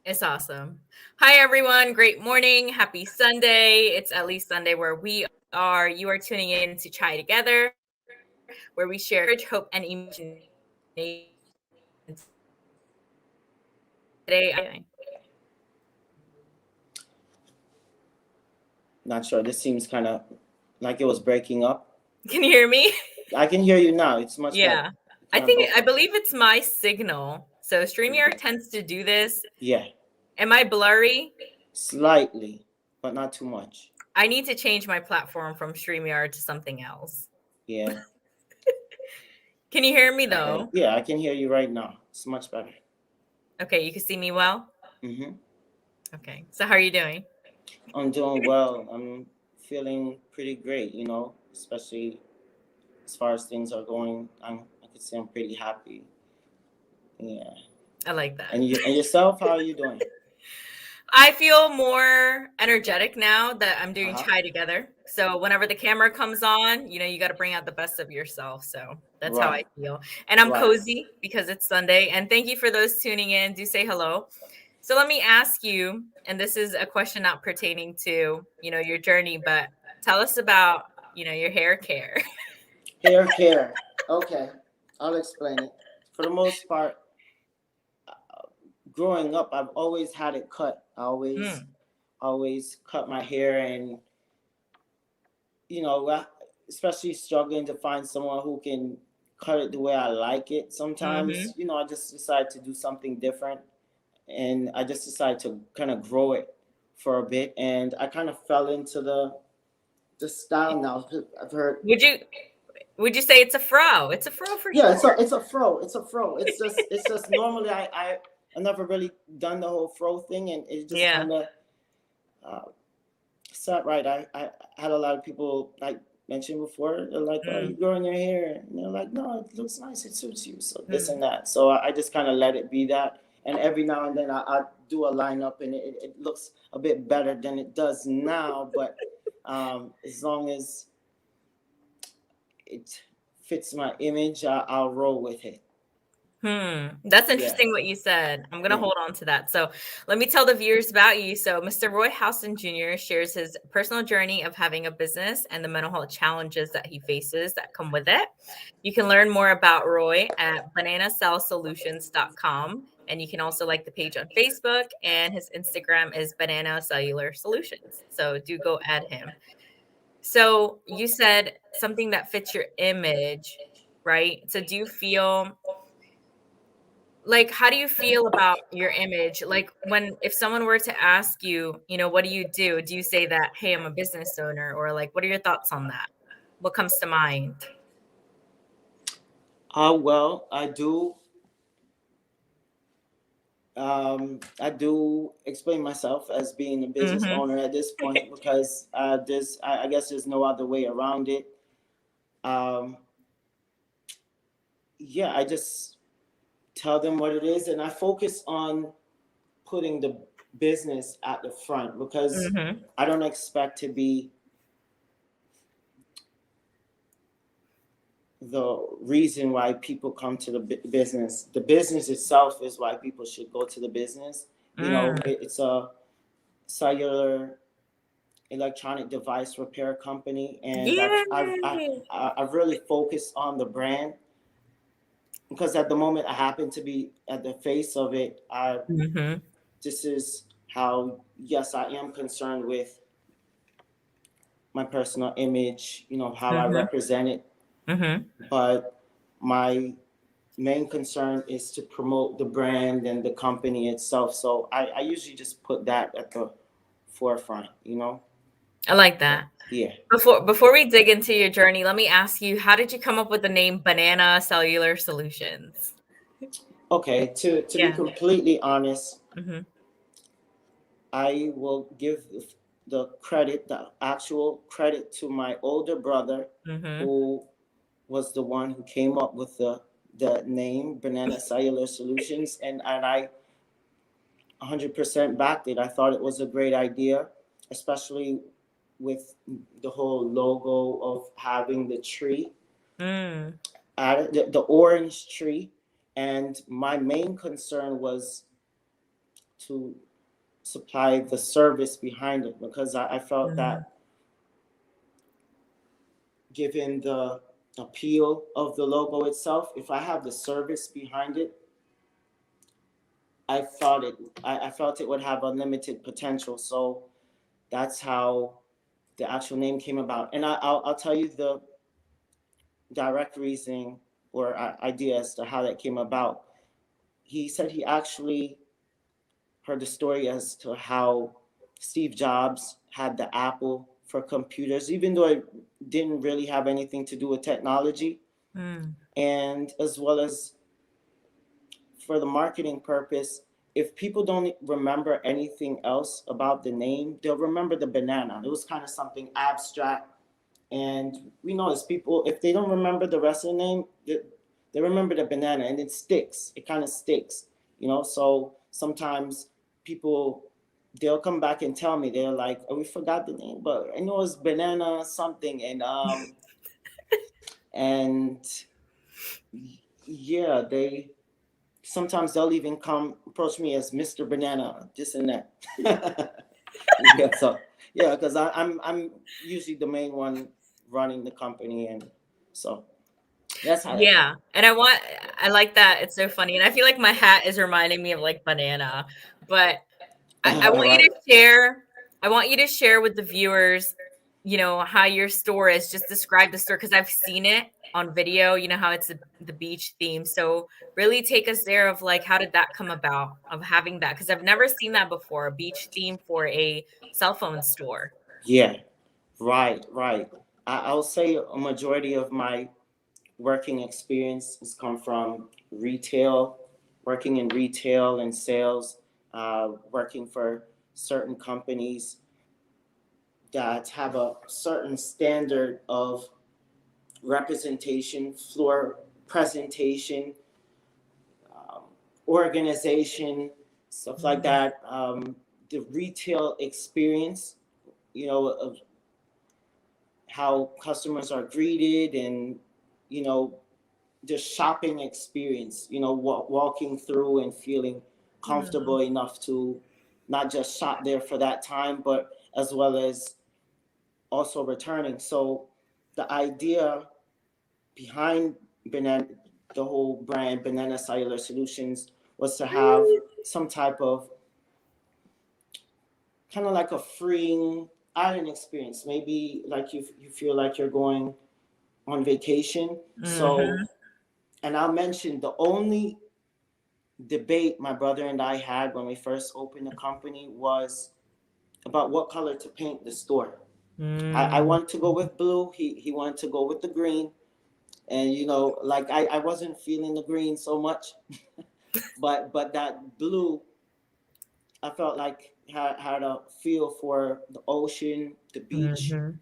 It's awesome. Hi, everyone. Great morning. Happy Sunday. It's at least Sunday where we are. You are tuning in to Chai Together, where we share courage, hope, and imagination together. Today, I'm doing. Not sure. This seems kind of like it was breaking up. Can you hear me? I can hear you now. It's much better. Yeah. Kind of broke I up. believe it's my signal. So StreamYard tends to do this. Yeah, Am I blurry? slightly, but not too much. I need to change my platform from StreamYard to something else. Yeah. Can you hear me though? Yeah, I can hear you right now. It's much better. Okay, you can see me well? hmm Okay. So how are you doing? I'm doing well. I'm feeling pretty great, especially as far as things are going. I could say I'm pretty happy. Yeah. I like that. And yourself, how are you doing? I feel more energetic now that I'm doing Uh-huh. Chai Together. So whenever the camera comes on, you got to bring out the best of yourself. So that's how I Right. feel. And I'm Right. cozy because it's Sunday. And thank you for those tuning in. Do say hello. So let me ask you, and this is a question not pertaining to, your journey, but tell us about, your hair care. Hair care. Okay. I'll explain it. For the most part, growing up, I've always had it cut. I always, Mm, always cut my hair, and especially struggling to find someone who can cut it the way I like it. Sometimes, mm-hmm. I just decide to do something different, and I just decided to kind of grow it for a bit, and I kind of fell into the style now. I've heard. Would you would you say it's a fro? It's a fro for Yeah, sure. it's a fro. It's a fro. It's just normally I never really done the whole fro thing, and it just Yeah. kind of uh, sat right. I had a lot of people like mentioned before. They're like, "Oh, you Mm, growing your hair?" And they're like, "No, it looks nice. It suits you." So this mm. and that. So I just kind of let it be that. And every now and then I do a lineup, and it looks a bit better than it does now. But as long as it fits my image, I'll roll with it. That's Yeah. interesting what you said. I'm going to Yeah. hold on to that. So, let me tell the viewers about you. So, Mr. Roy Howson Jr. shares his personal journey of having a business and the mental health challenges that he faces that come with it. You can learn more about Roy at bananacellsolutions.com. And you can also like the page on Facebook, and his Instagram is Banana Cellular Solutions. So, do go add him. So, you said something that fits your image, right? So, do you feel like how do you feel about your image, like when if someone were to ask you, what do you say that, hey, I'm a business owner, or like what are your thoughts on that? What comes to mind? Well, I do explain myself as being a business Mm-hmm. owner at this point because I guess there's no other way around it. Um, yeah, I just tell them what it is, and I focus on putting the business at the front because Mm-hmm. I don't expect to be the reason why people come to the business. The business itself is why people should go to the business. Mm. It's a cellular electronic device repair company, and Yay. I've really focused on the brand because at the moment I happen to be at the face of it. Mm-hmm. This is how, yes, I am concerned with my personal image, how I Mm-hmm. represent it, Mm-hmm. but my main concern is to promote the brand and the company itself. So I usually just put that at the forefront. I like that. Yeah. Before we dig into your journey, let me ask you, how did you come up with the name Banana Cellular Solutions? Okay. To be Yeah. completely honest, Mm-hmm. I will give the credit, the actual credit, to my older brother, Mm-hmm. who was the one who came up with the name Banana Cellular Solutions, and I 100% backed it. I thought it was a great idea, especially with the whole logo of having the tree, Mm. the orange tree. And my main concern was to supply the service behind it, because I felt Mm, that given the appeal of the logo itself, if I have the service behind it, I thought it I felt it would have unlimited potential. So that's how the actual name came about. And I'll tell you the direct reasoning or idea as to how that came about. He said he actually heard the story as to how Steve Jobs had the Apple for computers, even though it didn't really have anything to do with technology, mm, and as well as for the marketing purpose. If people don't remember anything else about the name, they'll remember the banana. It was kind of something abstract. And we know as people, if they don't remember the rest of the name, they remember the banana, and it sticks. It kind of sticks, you know. So sometimes people, they'll come back and tell me, they're like, "Oh, we forgot the name, but I know it's banana something." And yeah, they sometimes they'll even come approach me as Mr. Banana, this and that. Yeah, so yeah, because I'm usually the main one running the company, and so that's how that came. yeah, and I like that, it's so funny, and I feel like my hat is reminding me of, like, banana, but I want you Right. to share I want you to share with the viewers, how your store is. Just describe the store because 'cause I've seen it on video, how it's the beach theme, so really take us there of, like, how did that come about, of having that? Because 'Cause I've never seen that before, a beach theme for a cell phone store. Yeah. Right. Right. I'll say a majority of my working experience has come from retail, working in retail and sales, working for certain companies that have a certain standard of representation, floor presentation, um, organization, stuff like Mhm, that. The retail experience, of how customers are greeted, and you know the shopping experience. Walking through and feeling mm, comfortable enough to not just shop there for that time, but as well as also returning. So the idea behind banana, the whole brand Banana Cellular Solutions, was to have some type of kind of like a freeing island experience. Maybe like you feel like you're going on vacation. So, mhm, and I'll mention the only debate my brother and I had when we first opened the company was about what color to paint the store. I mm. wanted to go with blue. He wanted to go with the green. And like I wasn't feeling the green so much, but that blue I felt like had a feel for the ocean, the beach Mhm,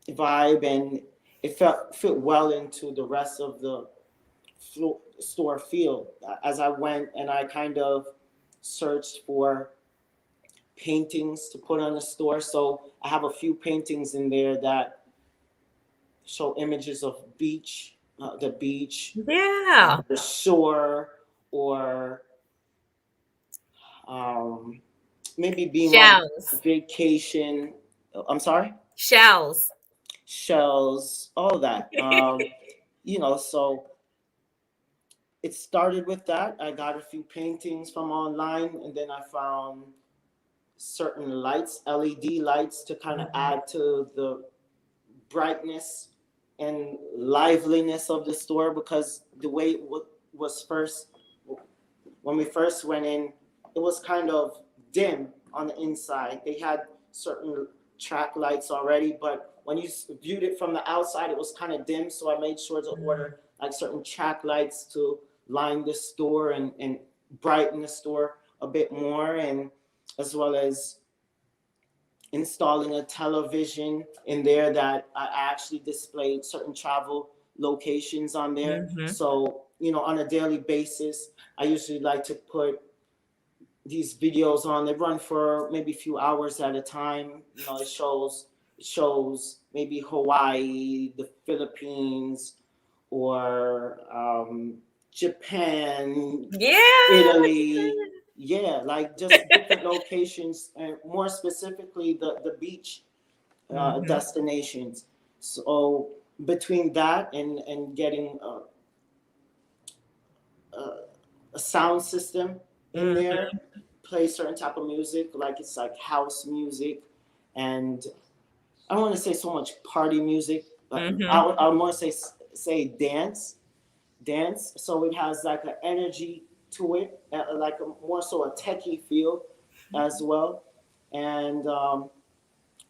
vibe, and it fit well into the rest of the store feel. As I went and I kind of searched for paintings to put on the store, so I have a few paintings in there that show images of the beach, yeah. the shore, or um, maybe being on Shells. vacation. I'm sorry, Shells. shells, all that. So it started with that. I got a few paintings from online, and then I found certain lights, LED lights, to kind of Mhm, add to the brightness and liveliness of the store, because the way it was first when we first went in, it was kind of dim on the inside. They had certain track lights already, but when you viewed it from the outside, it was kind of dim. So I made sure to mm, order like certain track lights to line the store and brighten the store a bit more, and as well as installing a television in there that I actually displayed certain travel locations on there. mhm, So, on a daily basis, I usually like to put these videos on. They run for maybe a few hours at a time. It shows maybe Hawaii, the Philippines, or Japan, yeah. Italy. Yeah, like just different locations, and more specifically the beach Mm-hmm. destinations. So between that and getting a sound system in there, Mm-hmm. play certain type of music, like it's like house music, and I don't want to say so much party music, but Mm-hmm. I would more say dance. So it has like an energy to it, like a, more so a techie feel as well, and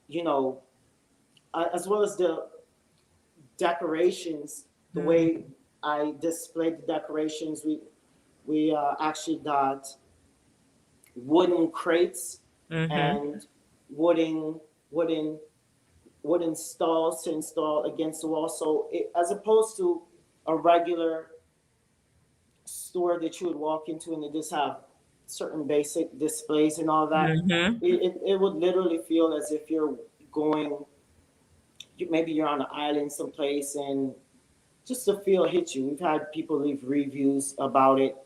you know, as well as the decorations, the way I displayed the decorations, we actually got wooden crates Mm-hmm. and wooden wooden wooden stalls to install against the wall. So as opposed to a regular store that you would walk into and they just have certain basic displays and all that, Mm-hmm. it would literally feel as if you're going, maybe you're on an island someplace, and just the feel hits you. We've had people leave reviews about it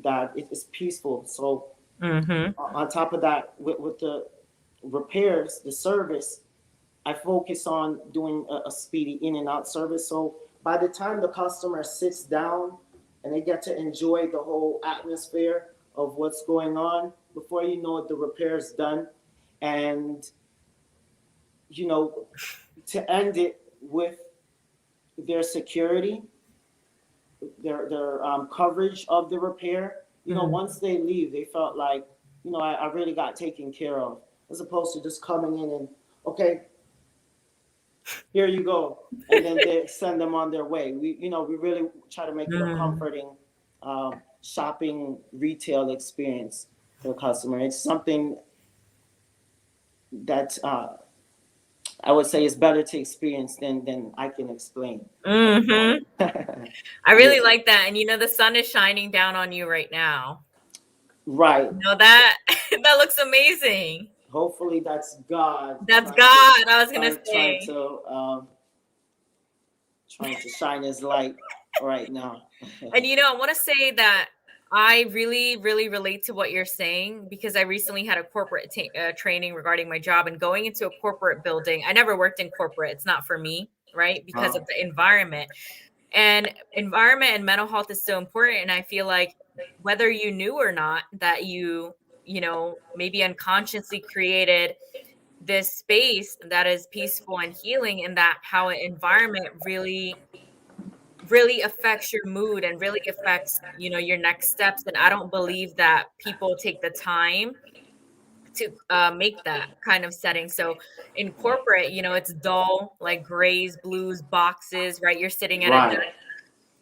that it is peaceful. So Mm-hmm. on top of that, with the repairs, the service, I focus on doing a speedy in and out service. So by the time the customer sits down and they get to enjoy the whole atmosphere of what's going on, before you know it, the repair is done. And, you know, to end it with their security, their coverage of the repair, once they leave, they felt like, I really got taken care of, as opposed to just coming in and, okay, here you go, and then they send them on their way. We really try to make it a Mm-hmm. comforting shopping retail experience for the customer. It's something that I would say is better to experience than I can explain. Mm-hmm. I Yeah, really like that. And the sun is shining down on you right now. right. You know that? That looks amazing. Hopefully that's God That's God, I was gonna trying say. to shine His light right now. And I want to say that I really, really relate to what you're saying because I recently had a corporate training regarding my job and going into a corporate building. I never worked in corporate, it's not for me, right? Because Huh? of the environment. And environment and mental health is so important. And I feel like whether you knew or not that maybe unconsciously created this space that is peaceful and healing, and that how an environment really affects your mood and really affects your next steps. And I don't believe that people take the time to make that kind of setting. So in corporate, it's dull, like grays, blues, boxes, right? You're sitting at a desk, Right,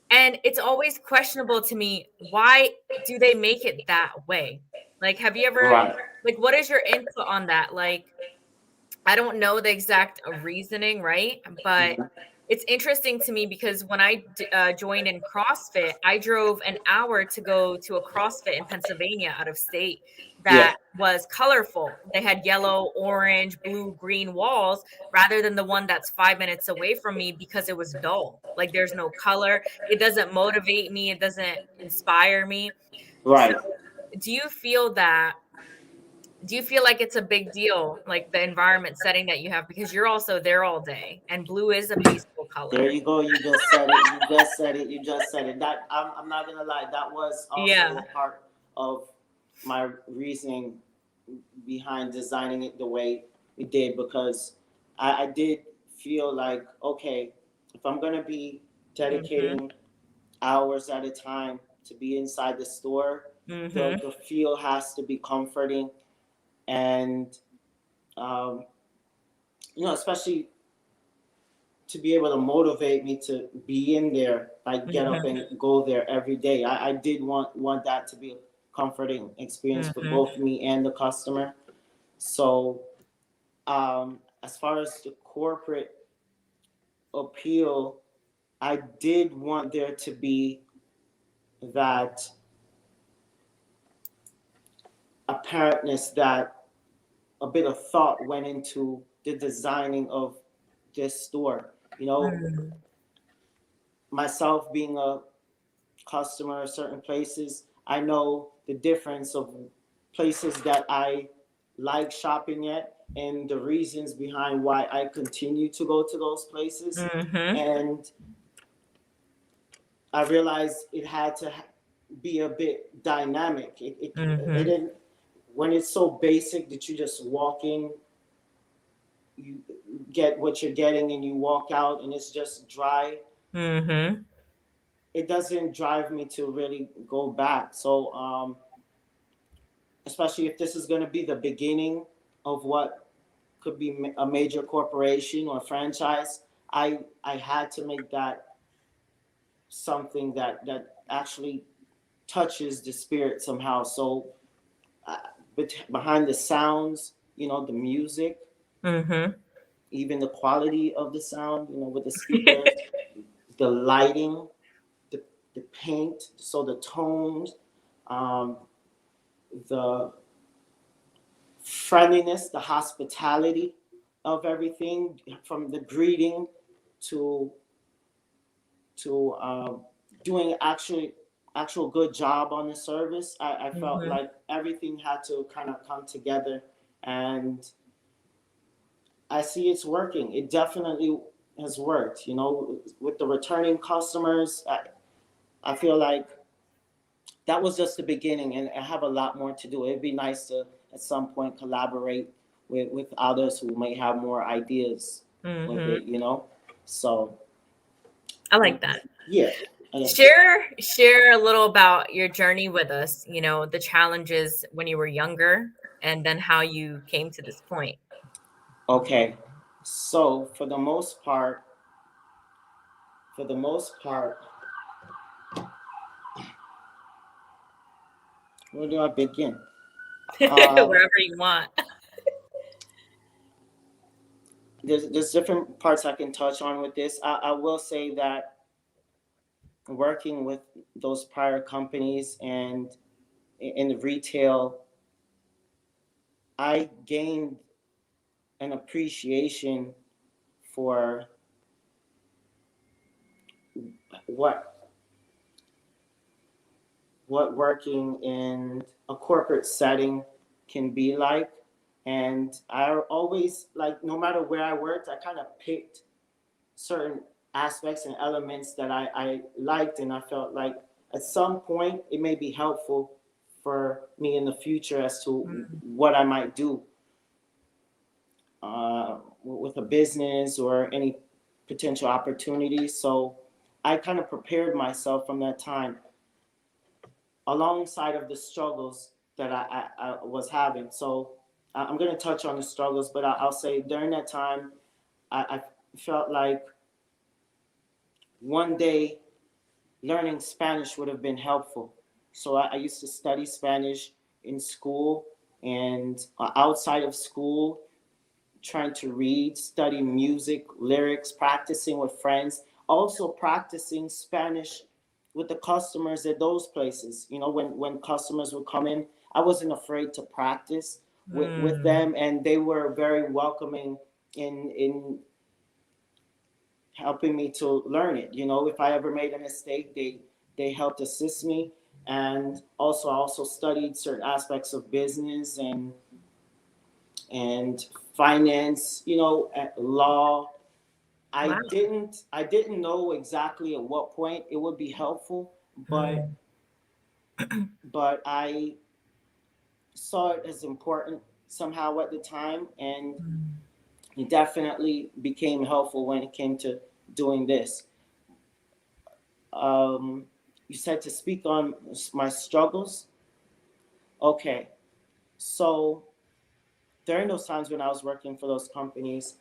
and it's always questionable to me, why do they make it that way? Like, have you ever, right. like, what is your input on that? Like, I don't know the exact reasoning, right? But Mhm. it's interesting to me because when I joined in CrossFit, I drove an hour to go to a CrossFit in Pennsylvania out of state Yeah, that was colorful. They had yellow, orange, blue, green walls rather than the one that's 5 minutes away from me because it was dull. Like, there's no color. It doesn't motivate me. It doesn't inspire me. So, right. do you feel that? Do you feel like it's a big deal, like the environment setting that you have, because you're also there all day and blue is a peaceful There color? you go. You just said it. You just said it. You just said it. That I'm not gonna lie. That was also Yeah. a part of my reasoning behind designing it the way we did, because I did feel like, okay, if I'm gonna be Mhm. dedicating hours at a time to be inside the store, Mhm. the feel has to be comforting, and um, especially to be able to motivate me to be in there, like get up Mhm. and go there every day. I did want that to be a comforting experience for Mhm. both me and the customer. So as far as the corporate appeal, I did want there to be that apparentness, that a bit of thought went into the designing of this store. Mm. Myself being a customer of certain places, I know the difference of places that I like shopping at and the reasons behind why I continue to go to those places. Mm-hmm. And I realized it had to be a bit dynamic. It Mm-hmm. didn't, when it's so basic that you just walk in, you get what you're getting and you walk out and it's just dry. Mm-hmm. It doesn't drive me to really go back. So, especially if this is going to be the beginning of what could be a major corporation or franchise, I had to make that something that actually touches the spirit somehow. So, uh, behind the sounds, the music, Mm-hmm. even the quality of the sound, with the speakers, the lighting, the, the paint, so the tones, um, the friendliness, the hospitality of everything, from the greeting to to doing actual good job on the service. I felt Mm-hmm. like everything had to kind of come together, and I see it's working. It definitely has worked. With the returning customers, I feel like that was just the beginning, and I have a lot more to do. It'd be nice to at some point collaborate with others who may have more ideas with Mm-hmm. it. So I like that. yeah, I guess. Share a little about your journey with us, the challenges when you were younger and then how you came to this point. Okay. So for the most part, where do I begin? Um, Wherever you want. there's different parts I can touch on with this. I will say that working with those prior companies and in retail, I gained an appreciation for what what working in a corporate setting can be like. And I always, like, no matter where I worked, I kind of picked certain aspects and elements that I liked, and I felt like at some point it may be helpful for me in the future as to Mm, what I might do with a business or any potential opportunities. So I kind of prepared myself from that time alongside of the struggles that I was having. So I'm going to touch on the struggles, but I'll say during that time, I felt like one day learning Spanish would have been helpful. So I used to study Spanish in school and outside of school, trying to read, study music, lyrics, practicing with friends, also practicing Spanish with the customers at those places. When customers would come in, I wasn't afraid to practice with mm, them, and they were very welcoming in helping me to learn it. If I ever made a mistake, they helped assist me. And also, I also studied certain aspects of business and finance, at law. I wow. didn't I didn't know exactly at what point it would be helpful, but Mm, but I saw it as important somehow at the time, and mm. it definitely became helpful when it came to doing this. Um, you said to speak on my struggles. Okay, so during those times when I was working for those companies,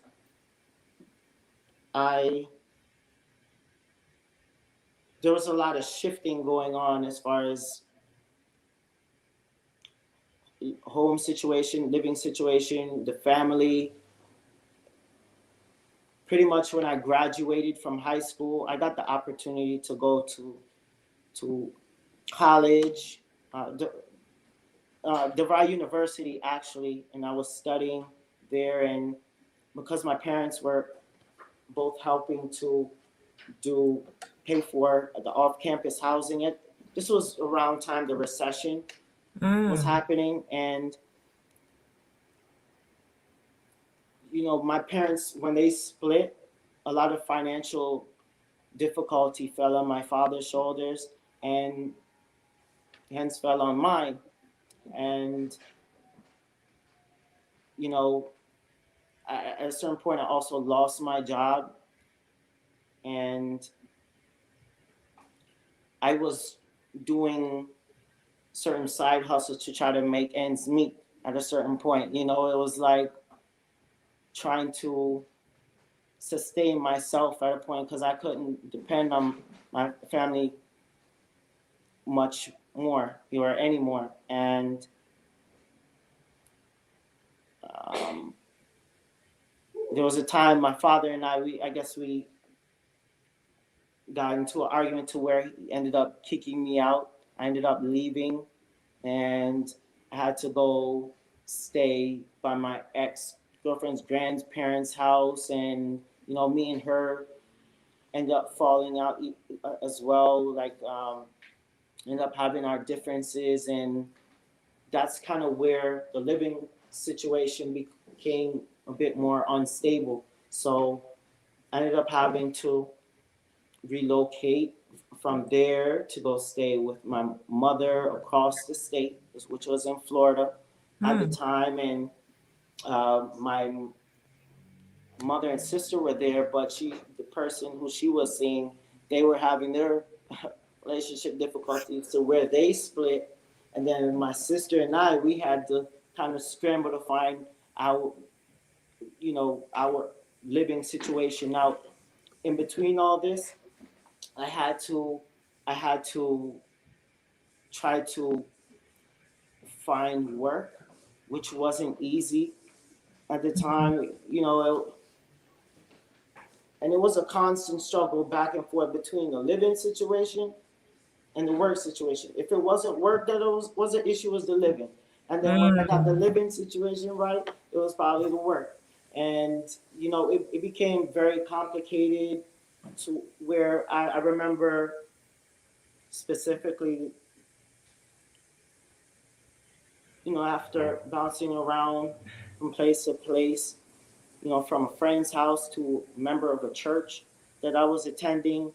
I there was a lot of shifting going on as far as home situation, living situation, the family. Pretty much when I graduated from high school, I got the opportunity to go to college, DeVry University actually, and I was studying there. And because my parents were both helping to do pay for the off-campus housing this was around time the recession was Mm. happening, and my parents, when they split, a lot of financial difficulty fell on my father's shoulders, and hence fell on mine. And you know, at a certain point, I also lost my job, and I was doing certain side hustles to try to make ends meet. At a certain point, it was like trying to sustain myself at a point, because I couldn't depend on my family much more or anymore. And um, there was a time my father and I guess we got into an argument to where he ended up kicking me out. I ended up leaving, and I had to go stay by my ex girlfriend's grandparents' house, and me and her ended up falling out as well. Like, ended up having our differences, and that's kind of where the living situation became a bit more unstable. So I ended up having to relocate from there to go stay with my mother across the state, which was in Florida at the Mm. time. And my mother and sister were there, but the person who she was seeing, they were having their relationship difficulties to where they split. And then my sister and I, we had to kind of scramble to find our, our living situation. Now, in between all this, I had to, I had to try to find work, which wasn't easy at the time. And it was a constant struggle back and forth between the living situation and the work situation. If it wasn't work that was an issue, was the living. And then when I got the Mm. living situation right, it was probably the work. And it became very complicated to where I remember specifically, after bouncing around from place to place, from a friend's house to a member of a church that I was attending,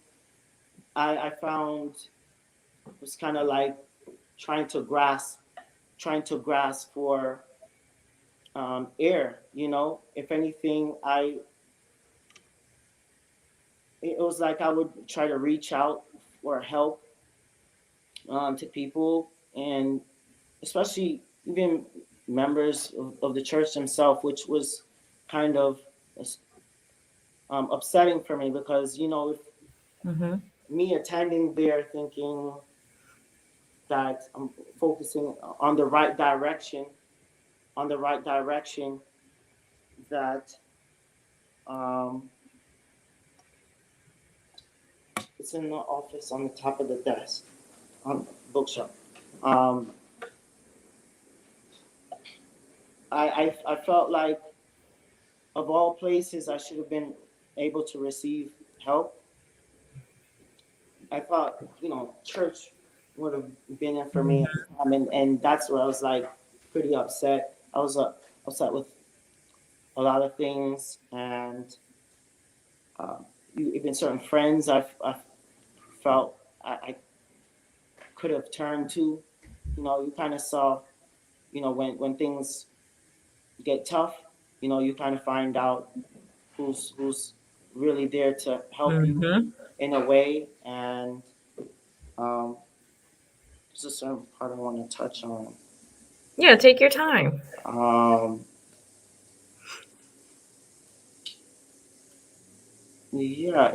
I found it was kind of like trying to grasp, for air. If anything, it was like I would try to reach out for help to people, and especially even members of the church themselves, which was kind of upsetting for me, because if Mhm. me attending there thinking that I'm focusing on the right direction, that um, it's in the office on the top of the desk on bookshelf. Um, I felt like, of all places I should have been able to receive help, I thought church would have been in for me at the Mhm. time, and that's where I was like pretty upset. I was upset with a lot of things, and um, even certain friends I felt I could have turned to. You kind of saw, when things get tough, you kind of find out who's really there to help you Mhm. in a way. And um, there's a certain part I want to touch on. Yeah, take your time. Um, yeah,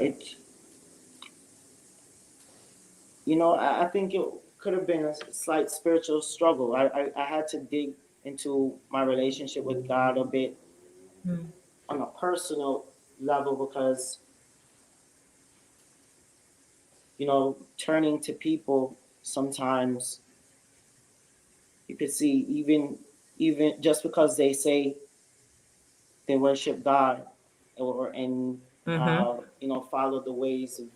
I think it could have been a slight spiritual struggle. I had to dig into my relationship with God a bit Mm. on a personal level, because turning to people sometimes, you could see, even just because they say they worship God, or and Mhm. follow the ways of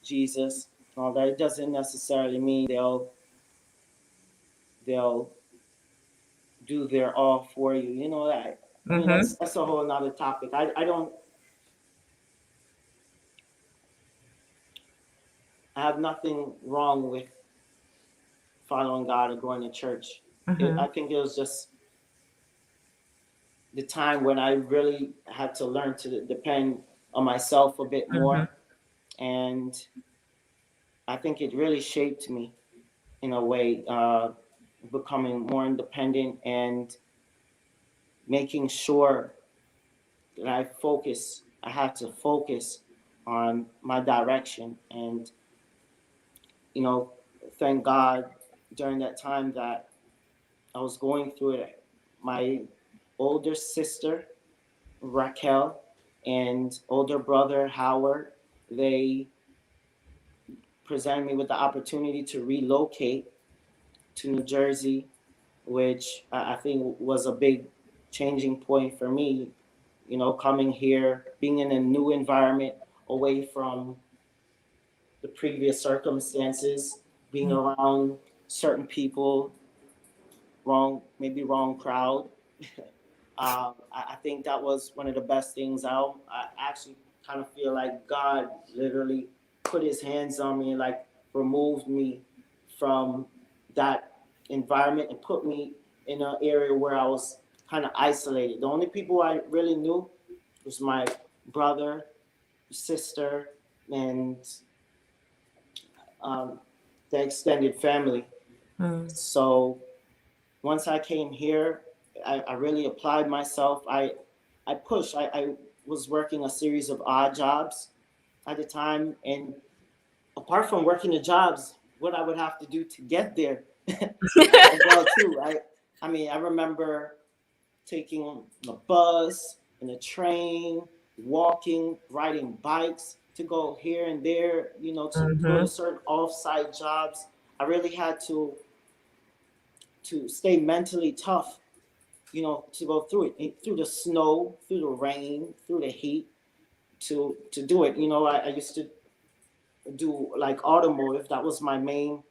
Jesus, all that. It doesn't necessarily mean they'll do their all for you. You know that. I mean, Mm-hmm. that's a whole nother topic. I don't. I have nothing wrong with following God or going to church. Mm-hmm. I think it was just the time when I really had to learn to depend on myself a bit Mm-hmm. more, and I think it really shaped me in a way, becoming more independent and making sure that I had to focus on my direction. And, you know, thank God during that time that I was going through it, my older sister, Raquel, and older brother, Howard, they presented me with the opportunity to relocate to New Jersey, which I think was a big changing point for me. You know, coming here, being in a new environment, away from the previous circumstances, being around certain people, maybe wrong crowd. I think that was one of the best things. I actually kind of feel like God literally put his hands on me and like removed me from that environment and put me in an area where I was kind of isolated. The only people I really knew was my brother, sister, and um, the extended family. Mm-hmm. So once I came here, I really applied myself. I pushed. I was working a series of odd jobs at the time, and apart from working the jobs, what I would have to do to get there as well too. I mean, I remember taking a bus and a train, walking, riding bikes to go here and there. You know, to go to Mm-hmm. certain off-site jobs. I really had to stay mentally tough, you know, to go through it, through the snow, through the rain, through the heat, to do it. You know, I used to do like automotive. That was my main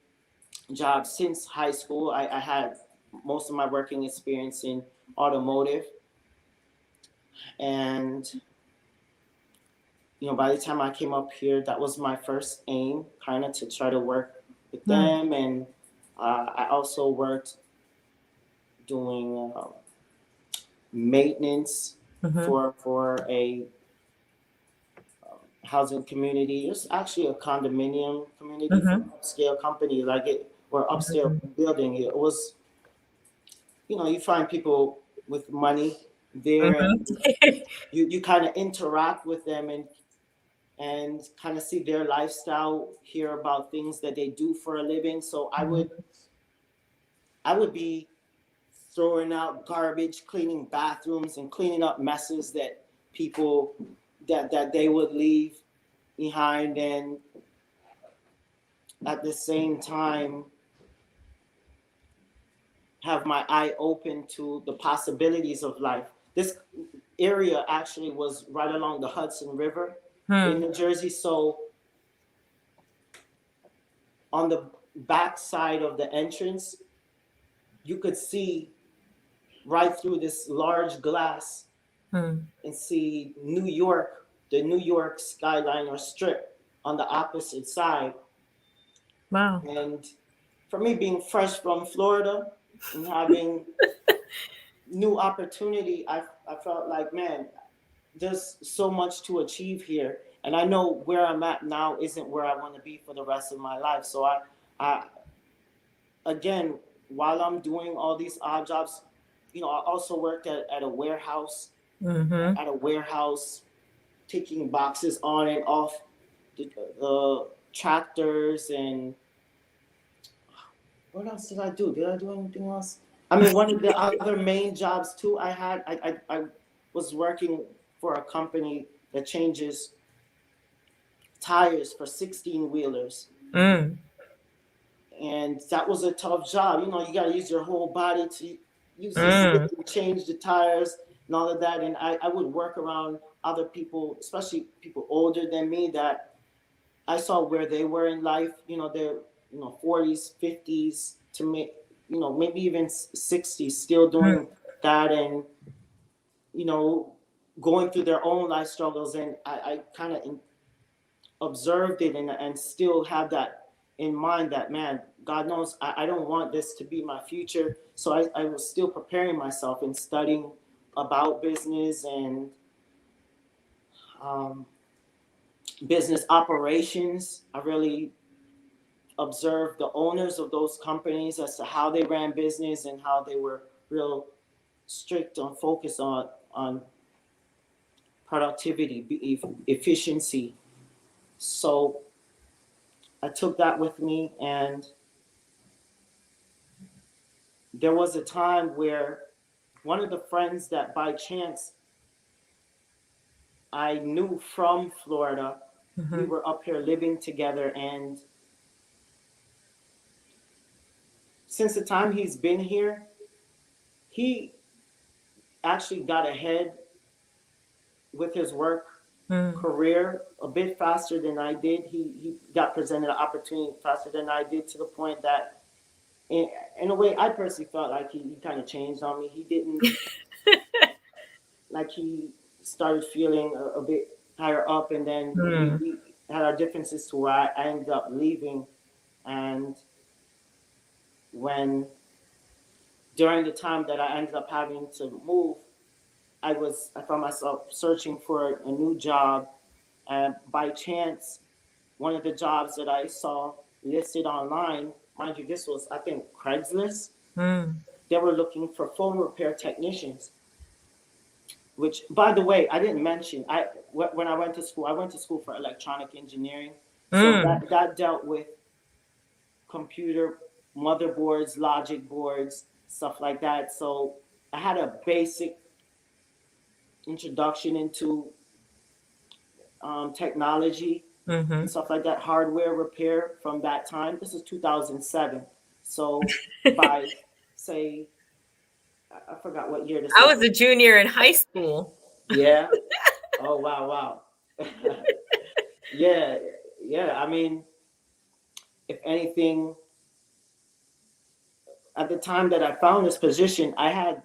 job since high school. I had most of my working experience in automotive, and you know, by the time I came up here, that was my first aim, kind of to try to work with them, and I also worked doing maintenance Mm-hmm. for a housing community. It's actually a condominium community for Mm-hmm. upscale company, like it or upscale building. It was, you know, you find people with money there, and Mm-hmm. you kind of interact with them and kind of see their lifestyle, hear about things that they do for a living. So I would be throwing out garbage, cleaning bathrooms, and cleaning up messes that people that they would leave behind, and at the same time have my eye open to the possibilities of life. This area actually was right along the Hudson River in Mm-hmm. New Jersey. So on the back side of the entrance, you could see right through this large glass and see New York, the New York skyline or strip on the opposite side. Wow. And for me, being fresh from Florida and having new opportunity, I felt like, man, there's so much to achieve here, and I know where I'm at now isn't where I want to be for the rest of my life. So I again, while I'm doing all these odd jobs, you know, I also worked at a warehouse, Mm-hmm. taking boxes on and off the tractors. And what else did I do? Did I do anything else? I mean, one of the other main jobs too I had, I was working for a company that changes tires for 16 wheelers. Mm. And that was a tough job. You know, you got to use your whole body to use your Mm. stick and change the tires and all of that. And I would work around other people, especially people older than me, that I saw where they were in life. They're 40s, 50s to make maybe even 60s, still Mm. doing that, and you know going through their own life struggles. And I kind of observed it, and still have that in mind, that man, God knows I don't want this to be my future. So I was still preparing myself and studying about business and um, business operations. I really observed the owners of those companies as to how they ran business and how they were real strict on focus on productivity, efficiency. So I took that with me, and there was a time where one of the friends that by chance I knew from Florida, we Mhm. were up here living together, and since the time he's been here, he actually got ahead with his work Mm. career a bit faster than I did. He got presented an opportunity faster than I did, to the point that in a way I personally felt like he kind of changed on me. He didn't, like, he started feeling a bit higher up, and then Mm. we had our differences to where I ended up leaving. And when during the time that I ended up having to move, I found myself searching for a new job, and by chance, one of the jobs that I saw listed online, mind you, this was, I think, Craigslist. Mm. They were looking for phone repair technicians. Which, by the way, I didn't mention. When I went to school for electronic engineering, so Mm. that dealt with computer motherboards, logic boards, stuff like that. So I had a basic introduction into technology and Mhm. stuff like that, hardware repair from that time. This is 2007. So by, say, I forgot what year this I is. was a junior in high school. Yeah. Oh, wow, wow. Yeah, yeah. I mean, if anything, at the time that I found this position, I had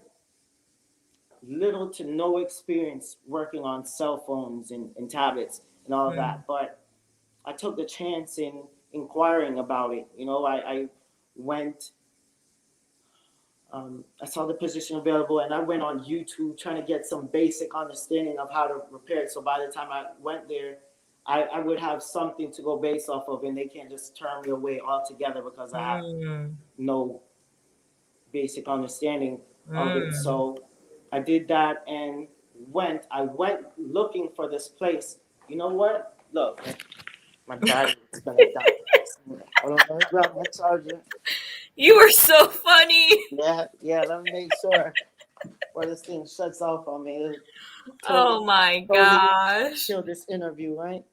little to no experience working on cell phones and tablets and all of Mm. that. But I took the chance in inquiring about it. I went, I saw the position available, and I went on YouTube trying to get some basic understanding of how to repair it. So by the time I went there, I would have something to go base off of, and they can't just turn me away altogether because I have Mm. no basic understanding of it. Mm. So I did that and I went looking for this place. You know what? Look, my battery is gonna die. Hold on, let me grab my charger. You were so funny. Yeah, yeah, let me make sure before this thing shuts off on me. It'll totally, Oh my totally gosh. kill this interview, right?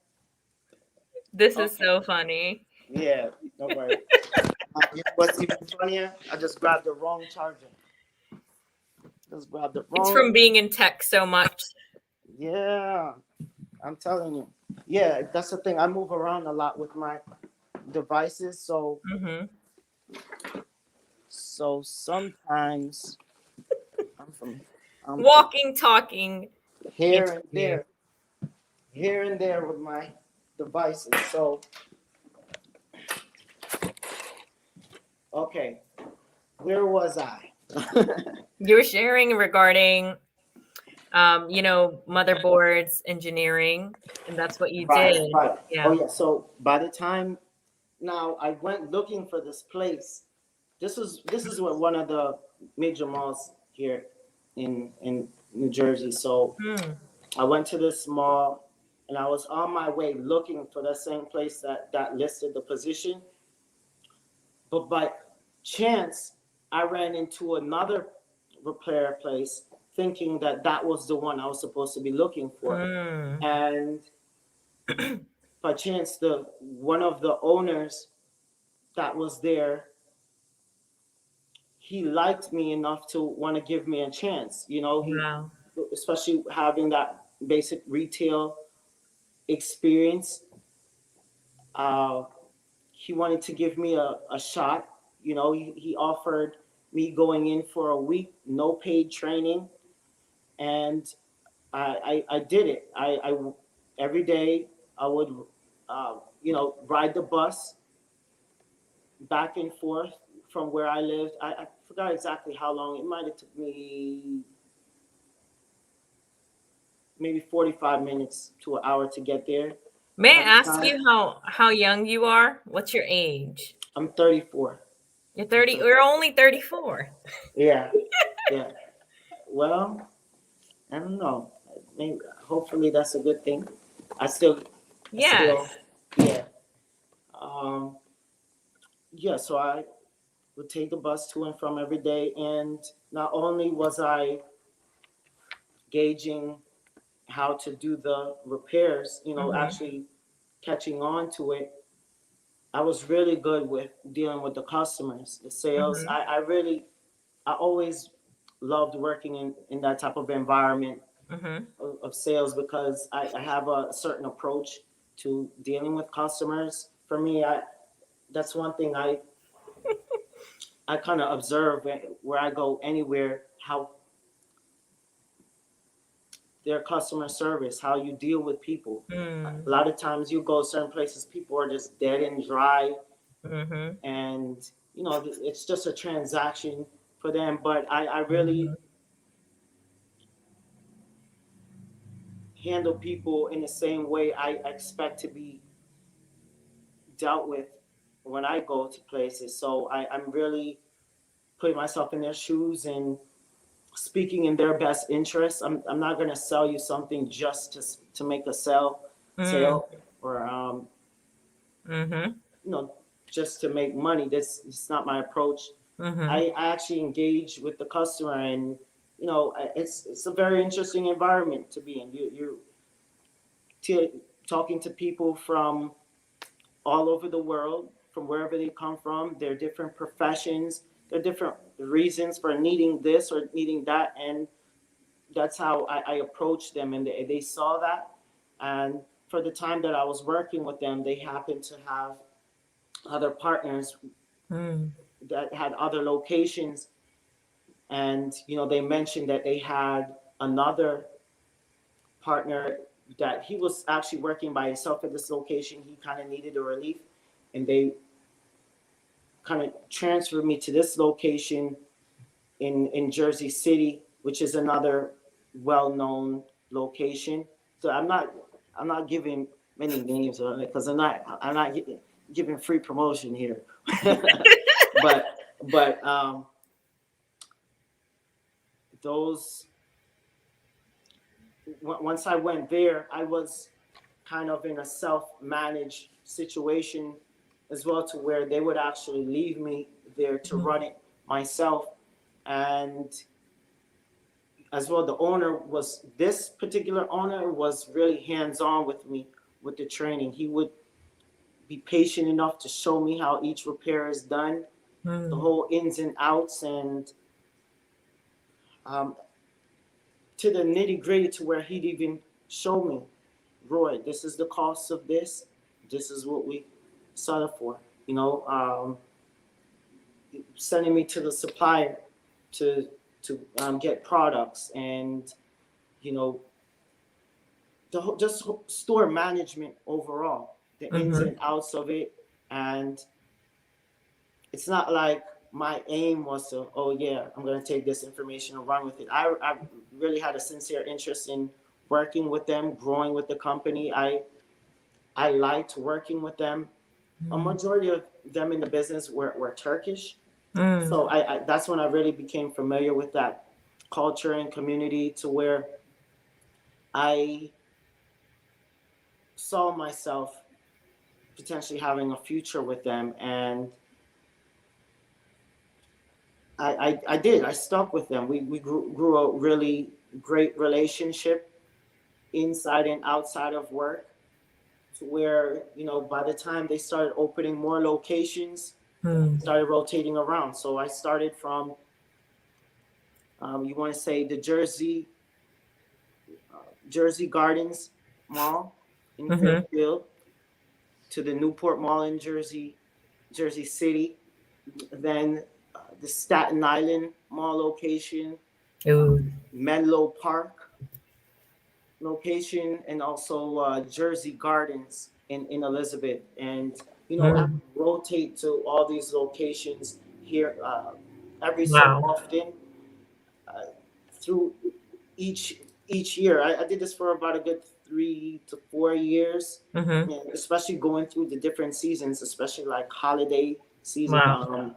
This is Okay. so funny. Yeah, don't worry. You know what's even funnier? I just grabbed the wrong charger. Just grabbed the It's wrong. from being in tech so much. Yeah, I'm telling you. Yeah, that's the thing. I move around a lot with my devices, Hmm. so sometimes I'm from Walking, talking here and interview. there, here and there with my devices. So okay, where was I? You were sharing regarding, motherboards engineering, and that's what you Right, did. right. Oh Yeah. yeah. So by the time now I went looking for this place. This is what one of the major malls here in New Jersey. So Mm. I went to this mall, and I was on my way looking for the same place that listed the position. But by chance, I ran into another repair place, thinking that that was the one I was supposed to be looking for. Mm. And by chance, the one of the owners that was there, he liked me enough to want to give me a chance. He, Wow. especially having that basic retail experience, Uh, he wanted to give me a shot. You know, he offered me going in for a week, no paid training, and I did it. Every day I would, ride the bus back and forth from where I lived. I forgot exactly how long. It might have took me maybe 45 minutes to an hour to get there. May I Every ask time. you how young you are? What's your age? I'm 34. You're I'm 30. 30. You're only 34. Yeah, yeah. Well, I don't know. Maybe, hopefully that's a good thing. I still, I still, Yes. yeah. Um, yeah. So I would take the bus to and from every day, and not only was I gauging how to do the repairs, Mhm. actually catching on to it, I was really good with dealing with the customers, the sales. Mhm. I always loved working in that type of environment Mhm. of sales because I have a certain approach to dealing with customers. For me, that's one thing I kind of observe where I go anywhere, how their customer service, how you deal with people. A Mm. lot of times you go certain places, people are just dead and dry, Mhm. and it's just a transaction for them. But I really Mhm. handle people in the same way I expect to be dealt with when I go to places. So I'm really putting myself in their shoes and speaking in their best interest. I'm not going to sell you something just to make a Mm. sale, or Mhm. you know, just to make money. It's not my approach. Mhm. I actually engage with the customer, and it's a very interesting environment to be in. Talking to people from all over the world, from wherever they come from, their different professions, their different reasons for needing this or needing that, and that's how I approached them, and they saw that. And for the time that I was working with them, they happened to have other partners Mm. that had other locations, and they mentioned that they had another partner that he was actually working by himself at this location. He kind of needed a relief, and they kind of transferred me to this location in Jersey City, which is another well-known location. So I'm not giving many names on it because I'm not giving free promotion here. but those once I went there, I was kind of in a self-managed situation as well, to where they would actually leave me there to Mhm. run it myself. And as well, the owner was this particular owner was really hands-on with me with the training. He would be patient enough to show me how each repair is done, the Mm. whole ins and outs, and um, to the nitty-gritty, to where he'd even show me, Roy, this is the cost of this. This is what we settle for. Sending me to the supplier to get products, and you know just store management overall, the ins Mhm. and outs of it. And it's not like my aim was to, oh yeah, I'm going to take this information and run with it. I really had a sincere interest in working with them, growing with the company. I liked working with them. A Mm. majority of them in the business were Turkish. Mm. So that's when I really became familiar with that culture and community, to where I saw myself potentially having a future with them. And I did. I stuck with them. We grew a really great relationship inside and outside of work, to where, by the time they started opening more locations, Mm. started rotating around. So I started from, you want to say, the Jersey Gardens Mall in Mhm. Fairfield. to the Newport Mall in Jersey City, then the Staten Island Mall location, uh, Ooh. Menlo Park location, and also Jersey Gardens in Elizabeth. And I Mm. rotate to all these locations here every so Wow. often uh, through each each year. I did this for about a good 3 to 4 years, Mm-hmm. and especially going through the different seasons, especially like holiday season. Wow.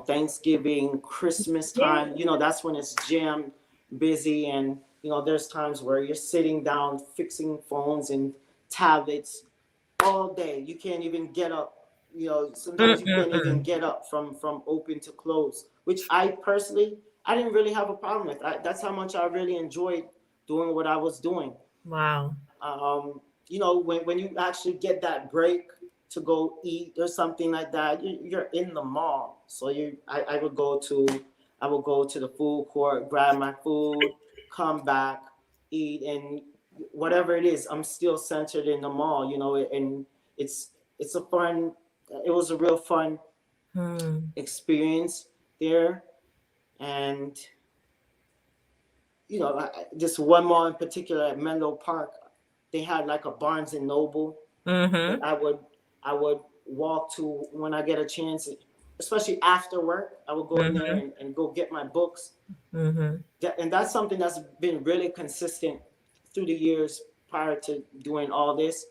Thanksgiving, Christmas Yeah. time. That's when it's jammed, busy, and there's times where you're sitting down fixing phones and tablets all day. You can't even get up. Sometimes you can't even Mm-mm-mm. get up from open to close, which I didn't really have a problem with. That's how much I really enjoyed doing what I was doing. Wow. When you actually get that break to go eat or something like that, you're in the mall. So I would go to the food court, grab my food, come back, eat, and whatever it is, I'm still centered in the mall. And it's it's a fun. It was a real fun Mm. experience there, and just one mall in particular at Menlo Park, they had like a Barnes and Noble that Mm-hmm. I would walk to when I get a chance, especially after work. I would go in there Mm-hmm. and go get my books. Mm-hmm. And that's something that's been really consistent through the years prior to doing all this.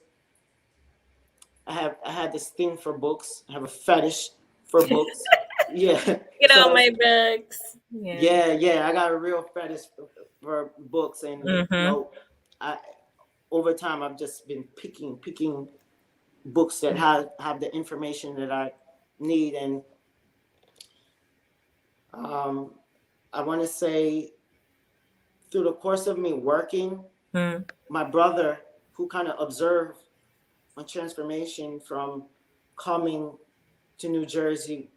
I had this thing for books. I have a fetish for books. Yeah. Get out So my books. Yeah. yeah, I got a real fetish for books, and Mm-hmm. I over time I've just been picking books that have the information that I need, and um, I want to say through the course of me working, Mm. my brother, who kind of observed my transformation from coming to New Jersey,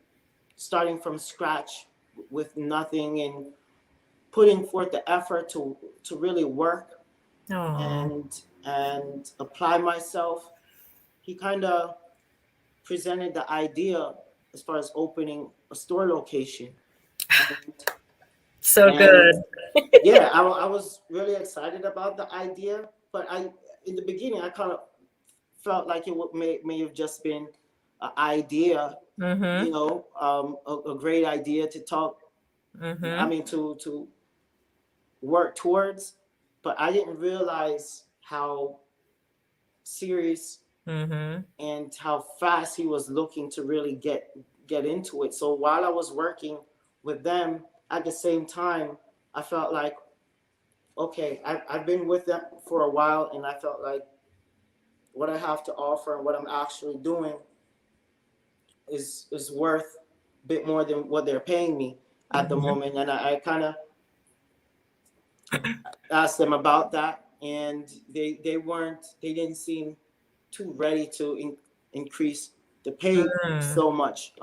starting from scratch with nothing, and putting forth the effort to really work Oh. and apply myself. He kind of presented the idea as far as opening a store location, and So and good. yeah, I was really excited about the idea, but in the beginning I kind of felt like may have just been an idea, Mm-hmm. a great idea to talk. I Mm-hmm. mean, to work towards, but I didn't realize how serious Mm-hmm. and how fast he was looking to really get into it. So while I was working with them, at the same time, I felt like, okay, I've been with them for a while, and I felt like what I have to offer and what I'm actually doing is worth a bit more than what they're paying me at the Mm-hmm. moment. And I kind of asked them about that, and they didn't seem too ready to increase the pay Mm. so much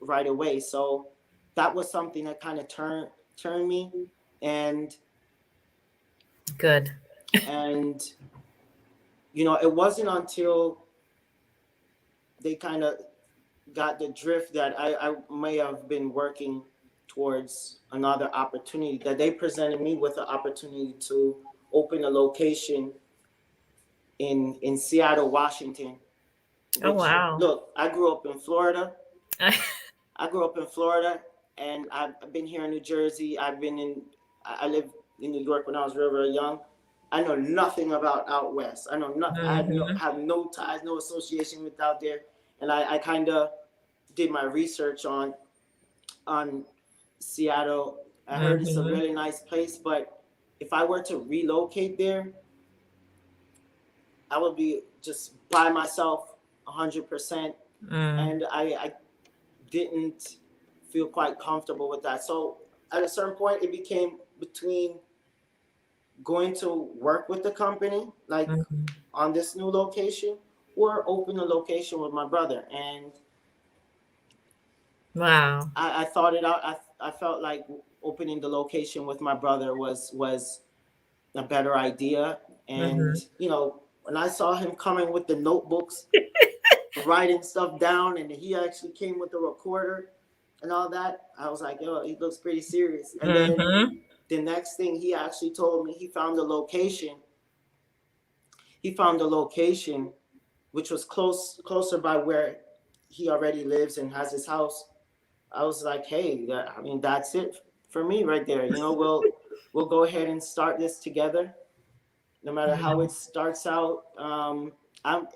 right away. So that was something that kind of turned me, and Good. and it wasn't until they kind of got the drift that I may have been working towards another opportunity, that they presented me with the opportunity to open a location in Seattle, Washington. Oh Which, wow. look, I grew up in Florida, and I've been here in New Jersey. I lived in New York when I was very, very young. I know nothing about out west. I know nothing. Mm-hmm. have no ties, no association with out there. And I kind of did my research on Seattle. I heard it's a Mm-hmm. really nice place, but if I were to relocate there, I would be just by myself 100%, Mm. and I didn't feel quite comfortable with that. So at a certain point, it became between going to work with the company, like Mm-hmm. on this new location, or open a location with my brother. And Wow. I thought it out. I felt like opening the location with my brother was a better idea. And Mm-hmm. when I saw him coming with the notebooks, writing stuff down, and he actually came with the recorder and all that, I was like, yo, he looks pretty serious. And then Mm-hmm. the next thing he actually told me, he found the location. He found the location, which was closer by where he already lives and has his house. I was like, hey, I mean, that's it for me right there. You know, we'll go ahead and start this together, no matter how it starts out. I'm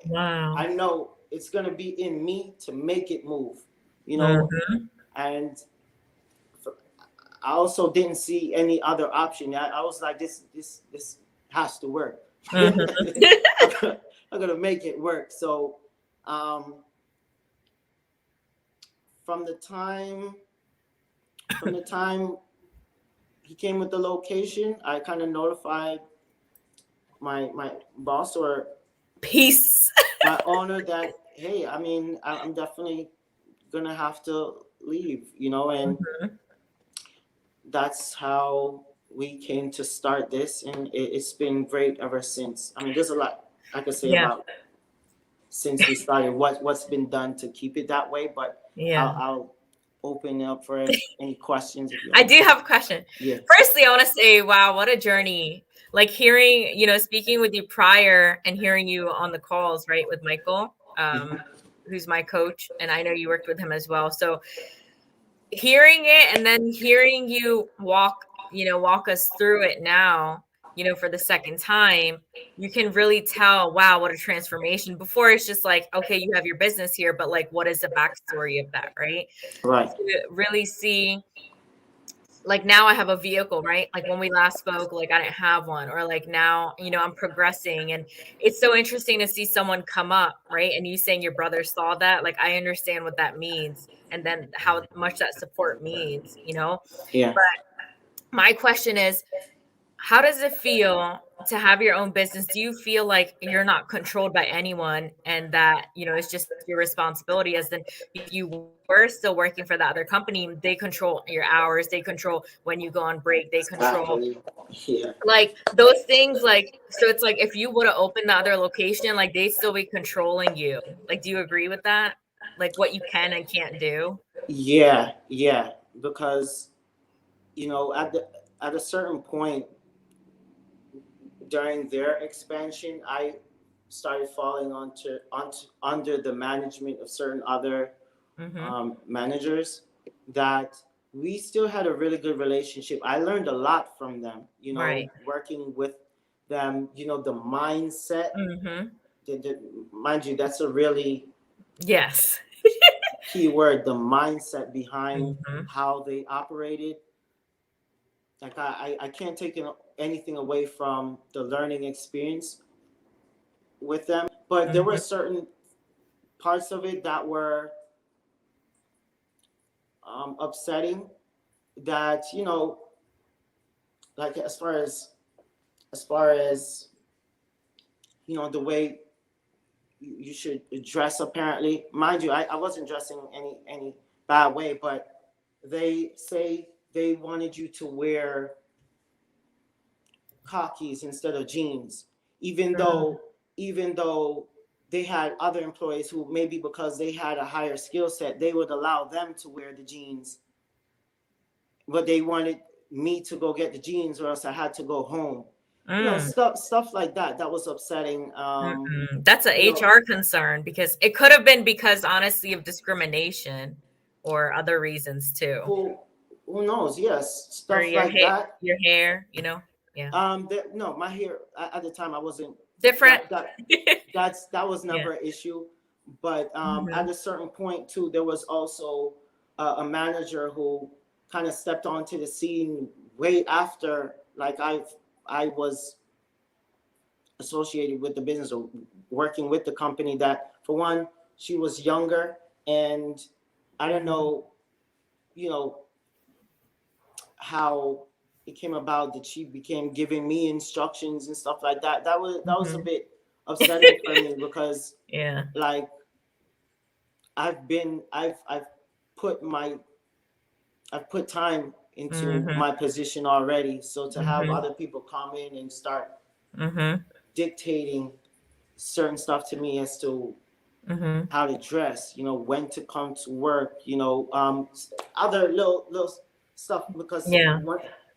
Wow. I know it's gonna be in me to make it move. You know, Mm-hmm. and I also didn't see any other option. I was like, this has to work. Mm-hmm. I'm gonna make it work. So, um, from the time from the time he came with the location, I kind of notified my boss or Peace. my owner that, hey, I mean, I'm definitely gonna have to leave, you know, and Mm-hmm. that's how we came to start this, and it's been great ever since. I mean, there's a lot I could say Yeah. about since we started, what's been done to keep it that way, but Yeah. I'll open up for any questions if you I have do any. have a question. Yeah. Firstly, I want to say, wow, what a journey. Like hearing, speaking with you prior and hearing you on the calls, right, with Michael, who's my coach, and I know you worked with him as well. So hearing it and then hearing you walk us through it now, for the second time, you can really tell, wow, what a transformation. Before it's just like, okay, you have your business here, but like, what is the backstory of that, right? Right. To really see, like now I have a vehicle, right? Like when we last spoke, like I didn't have one, or like now, I'm progressing. And it's so interesting to see someone come up, right? And you saying your brother saw that, like I understand what that means and then how much that support means. Yeah. But my question is, how does it feel to have your own business? Do you feel like you're not controlled by anyone and that, it's just your responsibility? As then if you were still working for that other company, they control your hours, they control when you go on break, they control Exactly. Yeah. like those things. Like, so it's like if you would have opened the other location, like they'd still be controlling you. Like, do you agree with that? Like what you can and can't do? Yeah. Yeah. Because at a certain point during their expansion, I started falling onto under the management of certain other Mm-hmm. managers that we still had a really good relationship. I learned a lot from them, Right. working with them, the mindset. Mm-hmm. Mind you, that's a really Yes. key word, the mindset behind Mm-hmm. how they operated. Like I can't take anything away from the learning experience with them, but there were Mm-hmm. certain parts of it that were upsetting. That like as far as the way you should dress. Apparently, mind you, I wasn't dressing any bad way, but they say they wanted you to wear khakis instead of jeans, even though even though they had other employees who maybe because they had a higher skill set, they would allow them to wear the jeans, but they wanted me to go get the jeans or else I had to go home. Mm. Stuff like that. That was upsetting. Mm-mm. That's a You know, HR concern because it could have been because honestly of discrimination or other reasons too. who who knows? Yes, Or stuff like that. your hair. Yeah. No, my hair at the time I wasn't Different. that was Yeah. never an issue, but at Mhm. a certain point too, there was also a manager who kind of stepped onto the scene way after, like I was associated with the business or working with the company. That for one, she was younger, and I don't Mhm. know, you know how it came about that she became giving me instructions and stuff like that. That was a Mhm. bit upsetting for me because Yeah. like I've put my I've put time into Mhm. my position already. So to have Mhm. other people come in and start Mhm. dictating certain stuff to me as to Mhm. how to dress, when to come to work, other little stuff, because Yeah.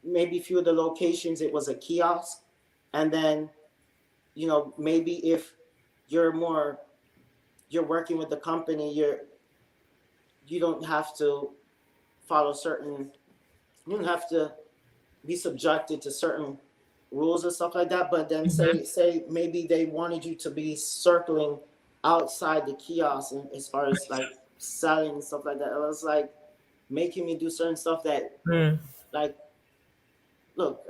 maybe few of the locations it was a kiosk, and then maybe if you're more you're working with the company, you don't have to follow certain you don't have to be subjected to certain rules and stuff like that. But then Mhm. say maybe they wanted you to be circling outside the kiosk, and as far as like selling and stuff like that, it was like making me do certain stuff that, Mm. like, look,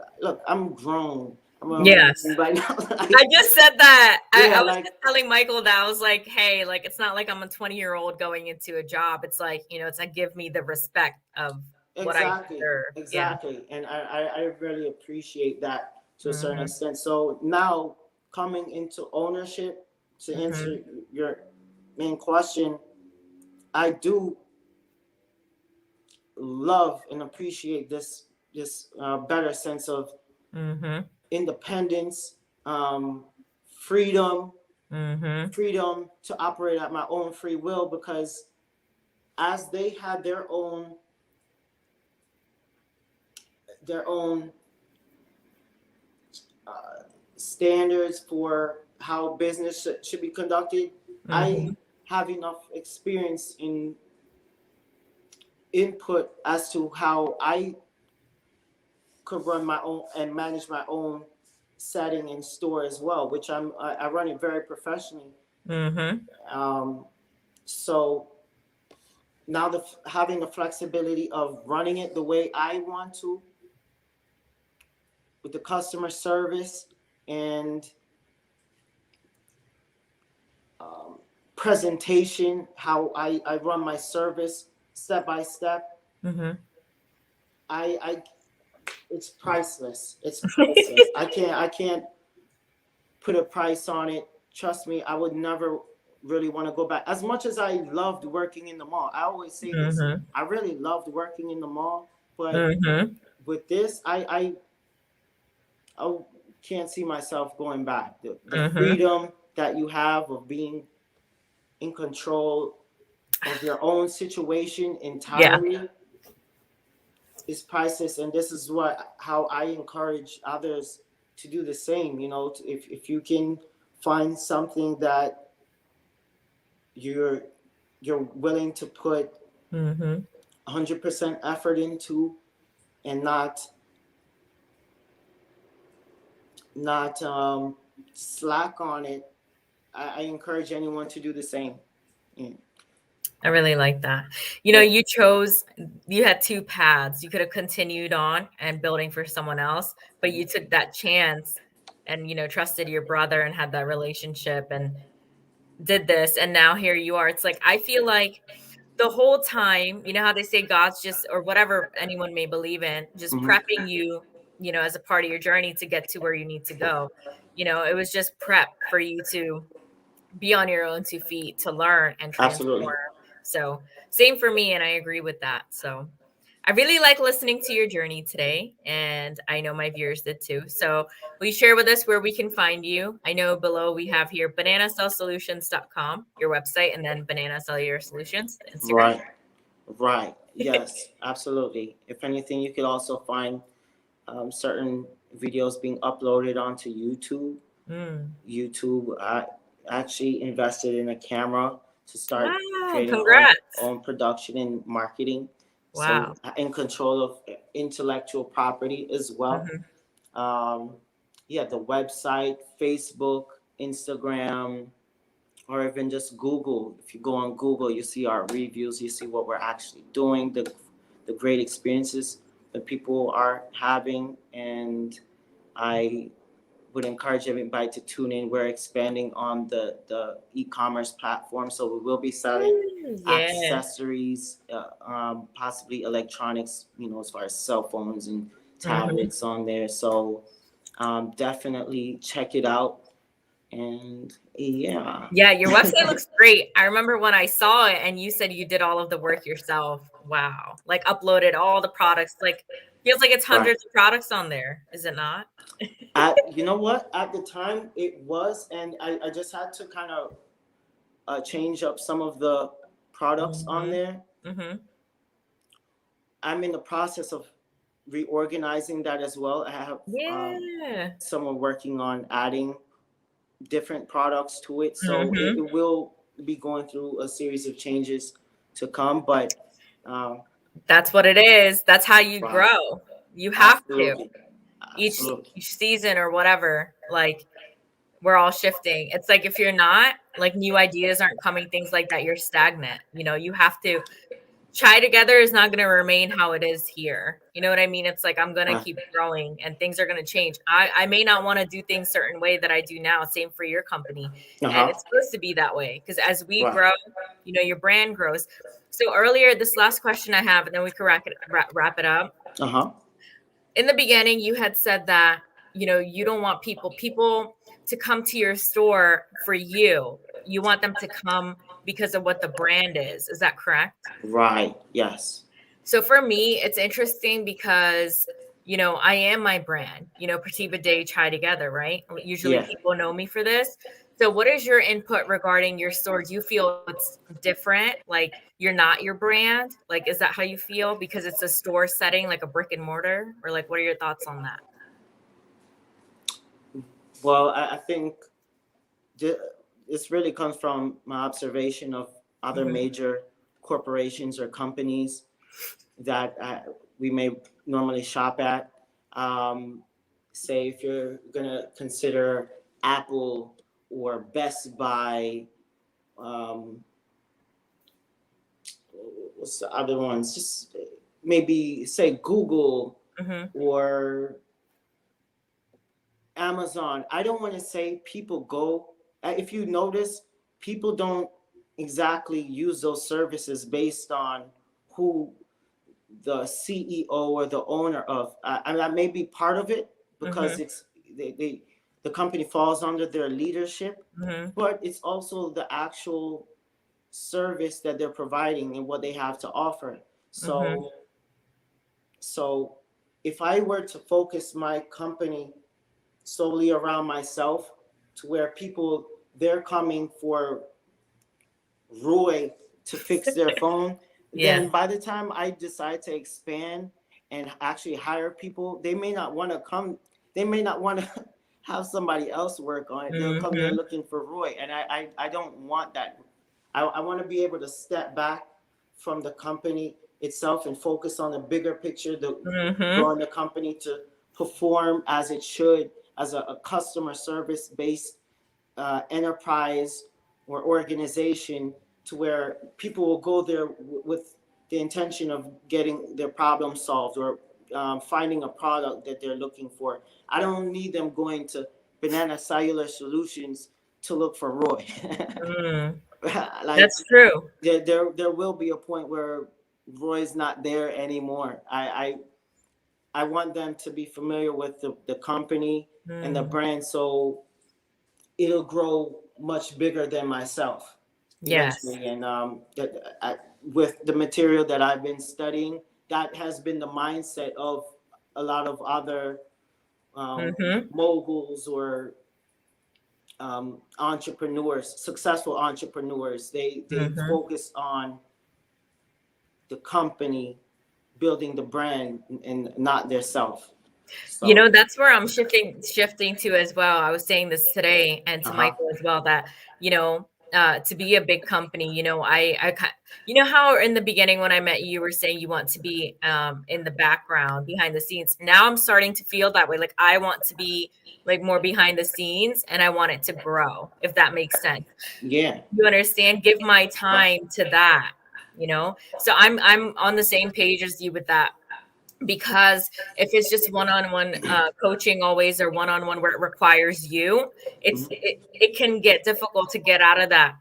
I'm grown. Yes. Right now. I Like, just said that. I yeah, was like, just telling Michael that I was like, hey, like it's not like I'm a 20-year-old going into a job. It's like, it's like give me the respect of what I exactly, deserve. Yeah. exactly. And I really appreciate that to a certain Mhm. extent. So now, coming into ownership, to answer Mhm. your main question, I do love and appreciate this better sense of Mhm. independence, freedom, Mhm. freedom to operate at my own free will, because as they had their own uh, standards for how business should be conducted, I Mhm. have enough experience in input as to how I could run my own and manage my own setting and store as well, which I run it very professionally. Mhm. Um, so now having the flexibility of running it the way I want to, with the customer service and um, presentation, how I run my service step by step, Mhm. I it's priceless. It's priceless. I can't put a price on it. Trust me, I would never really want to go back. As much as I loved working in the mall, I always say this. Mhm. I really loved working in the mall, but Mhm. with this, I can't see myself going back. The Mhm. freedom that you have of being in control of your own situation Yeah. entirely is priceless. And this is how I encourage others to do the same. If you can find something that you're you're willing to put Mhm. 100% effort into, and not slack on it, I encourage anyone to do the same. Yeah. I really like that. Yeah. You had two paths. You could have continued on and building for someone else, but you took that chance and, trusted your brother and had that relationship and did this. And now here you are. It's like, I feel like the whole time, you know how they say God's just, or whatever anyone may believe in, just Mhm. prepping you, as a part of your journey to get to where you need to go. It was just prep for you to be on your own 2 feet to learn and Absolutely. transform. So same for me, and I agree with that. So I really like listening to your journey today, and I know my viewers did too. So will you share with us where we can find you? I know below we have here bananacellsolutions.com, your website, and then Banana Cellular Solutions, the Instagram. Right. Right. Yes, absolutely. If anything, you could also find certain videos being uploaded onto YouTube. Mm. I actually invested in a camera to start Wow, creating congrats. own production and marketing. So Wow. in control of intellectual property as well. Hmm. Um, yeah, the website, Facebook, Instagram, or even just Google. If you go on Google, you see our reviews, you see what we're actually doing, the great experiences that people are having, and I would encourage everybody to tune in. We're expanding on the e-commerce platform, so we will be selling Yeah. accessories, possibly electronics, as far as cell phones and Hmm. tablets on there. So definitely check it out. And yeah. Yeah, your website looks great. I remember when I saw it and you said you did all of the work yourself. Wow. Like uploaded all the products. Like Feels like it's Right. hundreds of products on there, is it not? You know what? At the time, it was, and I just had to kind of change up some of the products on Mhm. there. Mhm. I'm in the process of reorganizing that as well. I have Yeah. someone working on adding different products to it, so Mhm. it will be going through a series of changes to come. But um, That's what it is. That's how you right, grow. You have to. absolutely, Each absolutely, each season or whatever, like, we're all shifting. It's like if you're not, like, new ideas aren't coming, things like that, you're stagnant. You have to Chai Together is not going to remain how it is here. You know what I mean? It's like I'm going to keep growing and things are going to change. I may not want to do things certain way that I do now. Same for your company. And uh-huh, it's supposed to be that way because as we right, grow, your brand grows. So earlier, this last question I have, and then we can wrap it up. uh-huh, In the beginning, you had said that, you don't want people to come to your store for you. You want them to come because of what the brand is. Is that correct? right, yes, So for me, it's interesting because, I am my brand, Prativa Day Chai Together, right? Usually yeah. people know me for this. So what is your input regarding your store? Do you feel it's different? Like you're not your brand? Like, is that how you feel? Because it's a store setting, like a brick and mortar? Or like, what are your thoughts on that? Well, I think ju- this really comes from my observation of other Hmm. major corporations or companies that we may normally shop at. Um, Say if you're gonna consider Apple or Best Buy, um, what's the other ones? Just maybe say Google Hmm. or Amazon. I don't want to say people go. If you notice, people don't exactly use those services based on who the CEO or the owner of. And that may be part of it because Hmm. they the company falls under their leadership, Hmm. but it's also the actual service that they're providing and what they have to offer. Hmm. So if I were to focus my company solely around myself, to where people they're coming for Roy to fix their phone, Yeah. then by the time I decide to expand and actually hire people, they may not want to come. They may not want to have somebody else work on it. They'll come there Hmm. looking for Roy, and I don't want that. I want to be able to step back from the company itself and focus on the bigger picture, the Hmm. growing the company to perform as it should as a customer service based enterprise or organization, to where people will go there with the intention of getting their problem solved or finding a product that they're looking for. I don't need them going to Banana Cellular Solutions to look for Roy. Mm. Like That's true. there will be a point where Roy's not there anymore. I want them to be familiar with the company and the Mm. brand, so it'll grow much bigger than myself Yes. eventually. And with the material that I've been studying, that has been the mindset of a lot of other Hmm. moguls or entrepreneurs, successful entrepreneurs. They Hmm. focus on the company, building the brand, and not their self. So, That's where I'm shifting to as well. I was saying this today and uh to huh, Michael as well that, to be a big company, how in the beginning when I met you, you were saying you want to be in the background, behind the scenes. Now I'm starting to feel that way. Like I want to be like more behind the scenes and I want it to grow, if that makes sense. yeah, You understand? Give my right, time to that, So I'm on the same page as you with that because if it's just one-on-one coaching always or one-on-one where it requires you, mhm. it can get difficult to get out of that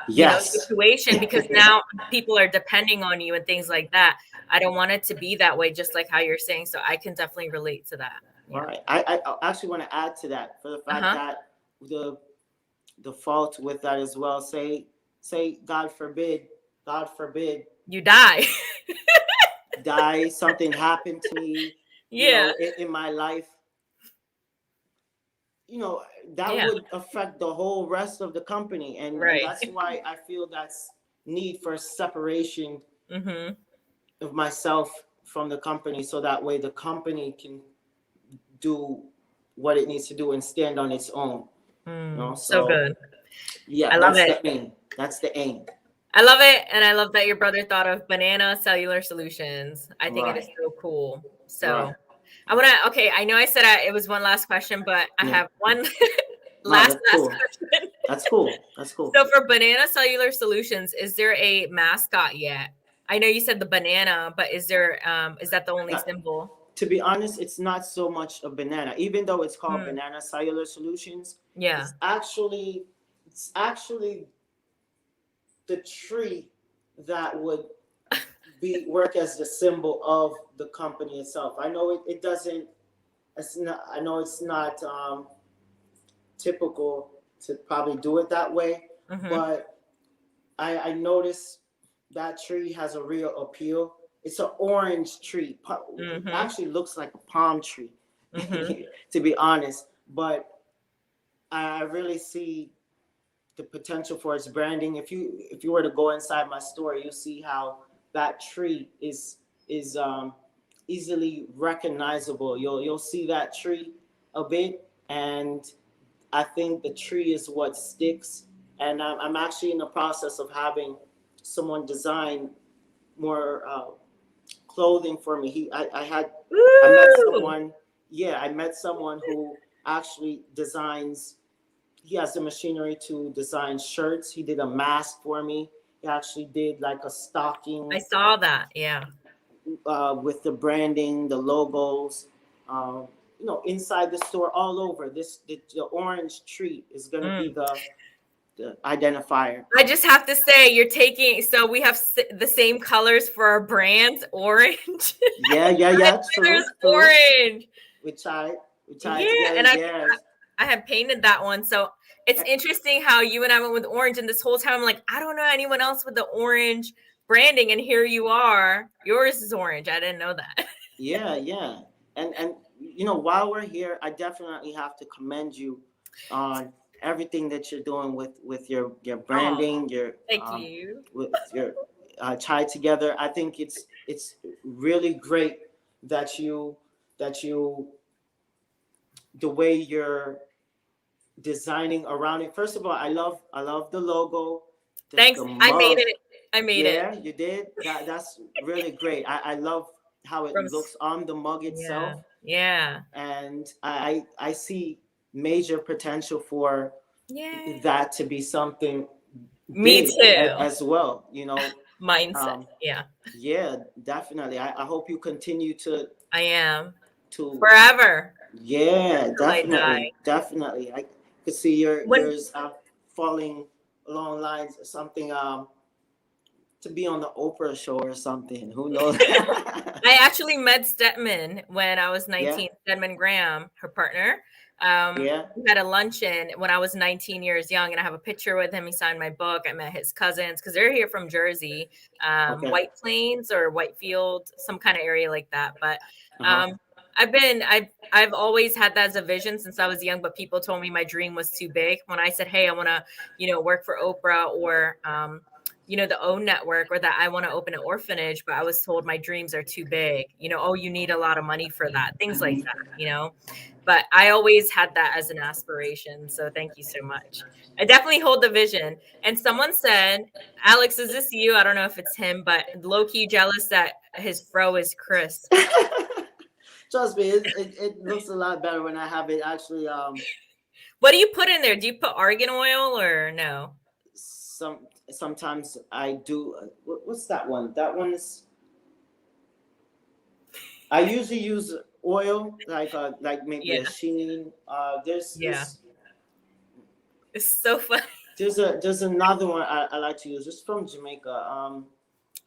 Yes. situation because now people are depending on you and things like that. I don't want it to be that way, just like how you're saying. So I can definitely relate to that. Yeah. Right. I actually want to add to that for the fact Uh-huh. that the fault with that as well. Say God forbid, God forbid You die. die, something happened to me, Yeah. in my life, that Yeah. would affect the whole rest of the company, and Right. that's why I feel that's need for separation Mm-hmm. of myself from the company, so that way the company can do what it needs to do and stand on its own. So So good. yeah, I love that's it. the aim. That's the aim. I love it. And I love that your brother thought of Banana Cellular Solutions. I think it is Right. so cool. So Right. I want to, okay, I know I said it was one last question, but I Yeah. have one No, last that's cool. question. That's cool. That's cool. So for Banana Cellular Solutions, is there a mascot yet? I know you said the banana, but is that the only Now, symbol? to be honest, it's not so much a banana, even though it's called Hmm. Banana Cellular Solutions. Yeah. It's actually the tree that would be work as the symbol of the company itself. I know it doesn't. It's not. I know it's not typical to probably do it that way, Mm-hmm. but I noticed that tree has a real appeal. It's an orange tree. It Mm-hmm. actually looks like a palm tree, Mm-hmm. to be honest. But I really see the potential for its branding. If you were to go inside my store, you'll see how that tree is easily recognizable. You'll see that tree a bit, and I think the tree is what sticks. And I'm actually in the process of having someone design more clothing for me. I met Woo! someone. Yeah, I met someone who actually designs. He has the machinery to design shirts. He did a mask for me. He actually did like a I stocking saw that. Yeah. with the branding, the logos. Inside the store, all over. The orange tree is gonna be Mm. the identifier. I just have to say, you're taking, so we have the same colors for our brands, orange. Yeah, yeah, yeah. There's True, true. orange. We tried. We Yeah, tried together. and Yes. I have painted that one. So it's Eh, interesting how you and I went with orange, and this whole time I'm like, I don't know anyone else with the orange branding, and here you are. Yours is orange. I didn't know that. Yeah, yeah. And while we're here, I definitely have to commend you on everything that you're doing with your Oh, branding, your thank you. with your tie together. I think it's really great that you the way you're designing around it. First of all, I love the logo, Thanks. the I made mug. it. I made it Yeah, you did. That's really great. I love how it from. looks on the mug Yeah. itself, Yeah. and I see major potential for Yay. that to be something Me big too. as well. Mindset. Um, Yeah, yeah, definitely. I hope you continue I am to forever yeah, till I definitely, die. definitely. I could see When yours falling along lines of something to be on the Oprah show or something. Who knows? I actually met Stedman when I was Yeah, 19, Stedman Graham, her partner. yeah. We had a luncheon when I was 19 years young, and I have a picture with him. He signed my book. I met his cousins because they're here from Jersey, Okay. White Plains or Whitefield, some kind of area like that. But Uh huh. um, I've always had that as a vision since I was young. But people told me my dream was too big. When I said, "Hey, I want to, work for Oprah or the O Network, or that I want to open an orphanage," but I was told my dreams are too big. Oh, you need a lot of money for that, things like that. But I always had that as an aspiration. So thank you so much. I definitely hold the vision. And someone said, Alex, is this you? I don't know if it's him, but low key jealous that his fro is crisp. Trust me, it looks a lot better when I have it actually. What do you put in there? Do you put argan oil or no? Sometimes I do. What's that one? That one is. I usually use oil, like maybe a Yeah. sheen. There's Yeah. this. It's so fun. There's another one I like to use. It's from Jamaica.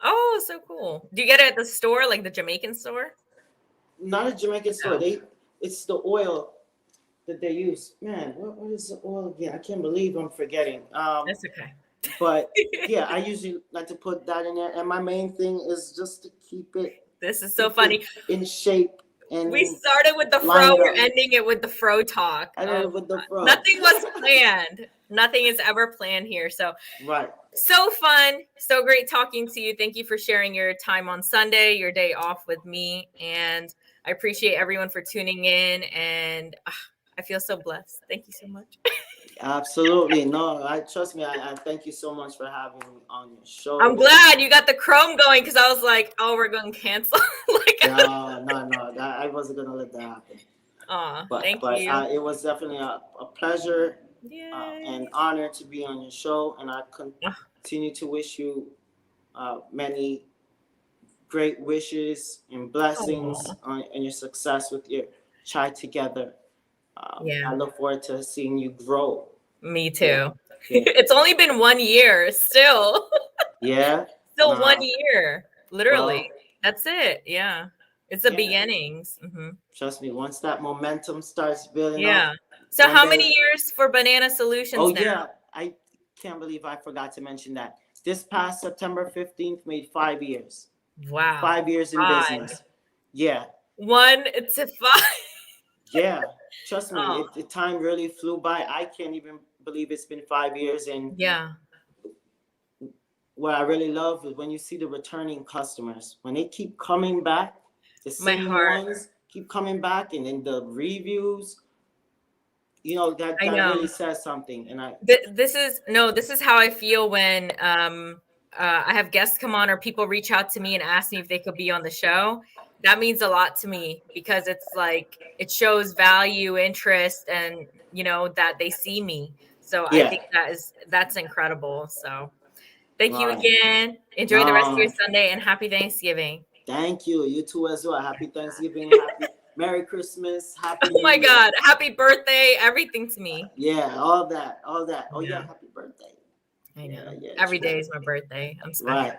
Oh, so cool. Do you get it at the store, like the Jamaican store? Not a Jamaican store. No, It's the oil that they use. Man, what is the oil again? I can't believe I'm forgetting. that's okay. But yeah, I usually like to put that in there. And my main thing is just to keep it This is so funny. In shape and We started with the fro, lined we're up. ending it with the fro talk. I did it with the fro. Nothing was planned. Nothing is ever planned here. So Right. so fun. So great talking to you. Thank you for sharing your time on Sunday, your day off with me. And I appreciate everyone for tuning in. And I feel so blessed. Thank you so much. Absolutely. No, I trust me. I thank you so much for having me on your show. I'm glad you got the Chrome going because I was like, oh, we're going to cancel. No. I wasn't going to let that happen. Thank you. It was definitely a pleasure and honor to be on your show. And I continue to wish you many great wishes and blessings and your success with your Chai Together. I look forward to seeing you grow. Me too. Yeah. It's only been 1 year still. Yeah. Still 1 year. Literally. That's it. Yeah. It's the beginnings. Mm-hmm. Trust me, once that momentum starts building up. Yeah. So how many years for Banana Solutions now? Yeah. I can't believe I forgot to mention that. This past September 15th made 5 years. Wow. 5 years in business. Yeah. 1 to 5. Yeah. Trust me, the time really flew by. I can't even believe it's been 5 years. And what I really love is when you see the returning customers, when they keep coming back, the same ones keep coming back, and then the reviews, that really says something. And this is how I feel when I have guests come on or people reach out to me and ask me if they could be on the show. That means a lot to me because it's like it shows value, interest, and that they see me. So I think that's incredible. So thank you again. Enjoy the rest of your Sunday and happy Thanksgiving. Thank you. You too as well. Happy Thanksgiving. Happy Merry Christmas. Happy New Year. God. Happy birthday. Everything to me. Yeah, all that. Oh yeah, happy birthday. I know. Every day is my birthday. I'm special. Right.